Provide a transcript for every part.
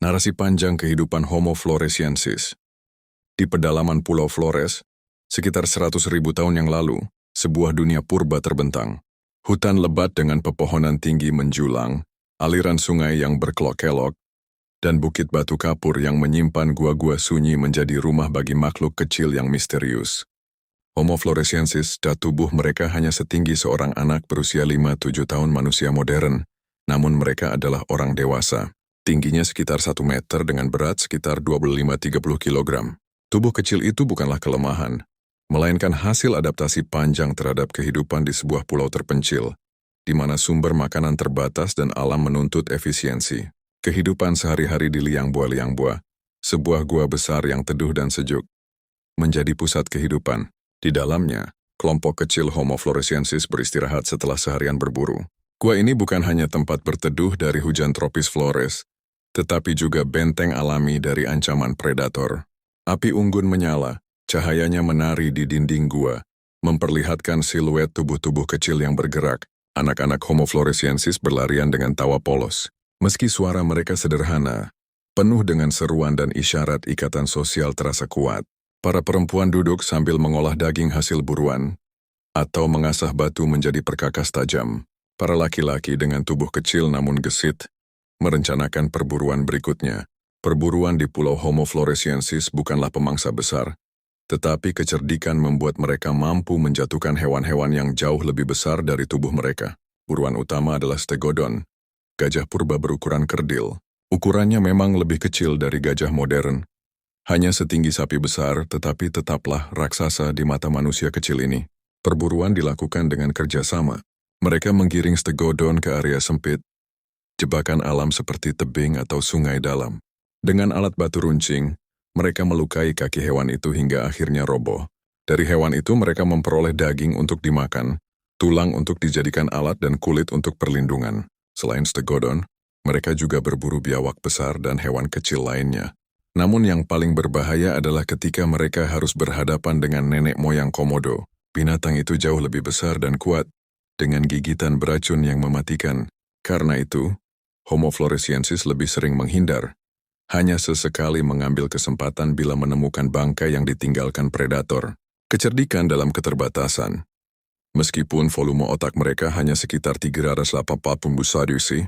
Narasi panjang kehidupan Homo floresiensis. Di pedalaman Pulau Flores, sekitar 100.000 tahun yang lalu, sebuah dunia purba terbentang. Hutan lebat dengan pepohonan tinggi menjulang, aliran sungai yang berkelok-kelok, dan bukit batu kapur yang menyimpan gua-gua sunyi menjadi rumah bagi makhluk kecil yang misterius. Homo floresiensis dan tubuh mereka hanya setinggi seorang anak berusia 5-7 tahun manusia modern, namun mereka adalah orang dewasa. Tingginya sekitar 1 meter dengan berat sekitar 25-30 kg. Tubuh kecil itu bukanlah kelemahan, melainkan hasil adaptasi panjang terhadap kehidupan di sebuah pulau terpencil, di mana sumber makanan terbatas dan alam menuntut efisiensi. Kehidupan sehari-hari di liang buah, sebuah gua besar yang teduh dan sejuk, menjadi pusat kehidupan. Di dalamnya, kelompok kecil Homo floresiensis beristirahat setelah seharian berburu. Gua ini bukan hanya tempat berteduh dari hujan tropis Flores, tetapi juga benteng alami dari ancaman predator. Api unggun menyala, cahayanya menari di dinding gua, memperlihatkan siluet tubuh-tubuh kecil yang bergerak. Anak-anak Homo floresiensis berlarian dengan tawa polos. Meski suara mereka sederhana, penuh dengan seruan dan isyarat ikatan sosial terasa kuat. Para perempuan duduk sambil mengolah daging hasil buruan, atau mengasah batu menjadi perkakas tajam. Para laki-laki dengan tubuh kecil namun gesit, merencanakan perburuan berikutnya. Perburuan di Pulau Homo floresiensis bukanlah pemangsa besar, tetapi kecerdikan membuat mereka mampu menjatuhkan hewan-hewan yang jauh lebih besar dari tubuh mereka. Buruan utama adalah stegodon, gajah purba berukuran kerdil. Ukurannya memang lebih kecil dari gajah modern. Hanya setinggi sapi besar, tetapi tetaplah raksasa di mata manusia kecil ini. Perburuan dilakukan dengan kerjasama. Mereka menggiring stegodon ke area sempit, jebakan alam seperti tebing atau sungai dalam. Dengan alat batu runcing, mereka melukai kaki hewan itu hingga akhirnya roboh. Dari hewan itu mereka memperoleh daging untuk dimakan, tulang untuk dijadikan alat dan kulit untuk perlindungan. Selain stegodon, mereka juga berburu biawak besar dan hewan kecil lainnya. Namun yang paling berbahaya adalah ketika mereka harus berhadapan dengan nenek moyang komodo. Binatang itu jauh lebih besar dan kuat, dengan gigitan beracun yang mematikan. Karena itu, Homo floresiensis lebih sering menghindar, hanya sesekali mengambil kesempatan bila menemukan bangkai yang ditinggalkan predator. Kecerdikan dalam keterbatasan. Meskipun volume otak mereka hanya sekitar 380 busadusi,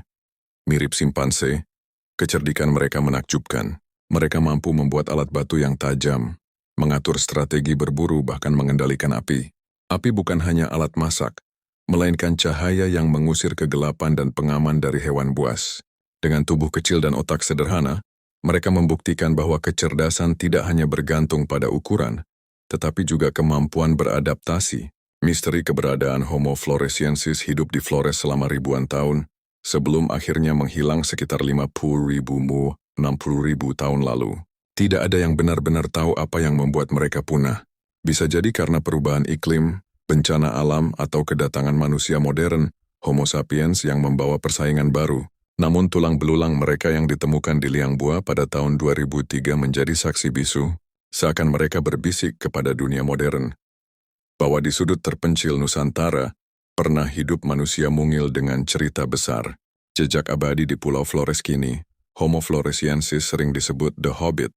mirip simpanse, kecerdikan mereka menakjubkan. Mereka mampu membuat alat batu yang tajam, mengatur strategi berburu bahkan mengendalikan api. Api bukan hanya alat masak, melainkan cahaya yang mengusir kegelapan dan pengaman dari hewan buas. Dengan tubuh kecil dan otak sederhana, mereka membuktikan bahwa kecerdasan tidak hanya bergantung pada ukuran, tetapi juga kemampuan beradaptasi. Misteri keberadaan Homo floresiensis hidup di Flores selama ribuan tahun, sebelum akhirnya menghilang sekitar 50.000-60.000 tahun lalu. Tidak ada yang benar-benar tahu apa yang membuat mereka punah. Bisa jadi karena perubahan iklim, bencana alam, atau kedatangan manusia modern, Homo sapiens yang membawa persaingan baru. Namun tulang belulang mereka yang ditemukan di liang buah pada tahun 2003 menjadi saksi bisu, seakan mereka berbisik kepada dunia modern, bahwa di sudut terpencil Nusantara, pernah hidup manusia mungil dengan cerita besar. Jejak abadi di Pulau Flores kini, Homo floresiensis sering disebut The Hobbit,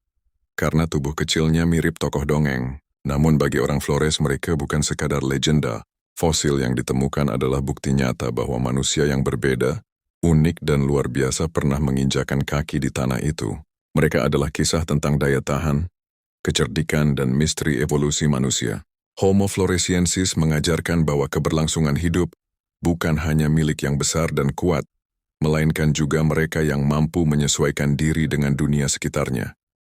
karena tubuh kecilnya mirip tokoh dongeng. Namun bagi orang Flores mereka bukan sekadar legenda. Fosil yang ditemukan adalah bukti nyata bahwa manusia yang berbeda, unik dan luar biasa pernah menginjakan kaki di tanah itu. Mereka adalah kisah tentang daya tahan, kecerdikan dan misteri evolusi manusia. Homo floresiensis mengajarkan bahwa keberlangsungan hidup bukan hanya milik yang besar dan kuat, melainkan juga mereka yang mampu menyesuaikan diri dengan dunia sekitarnya.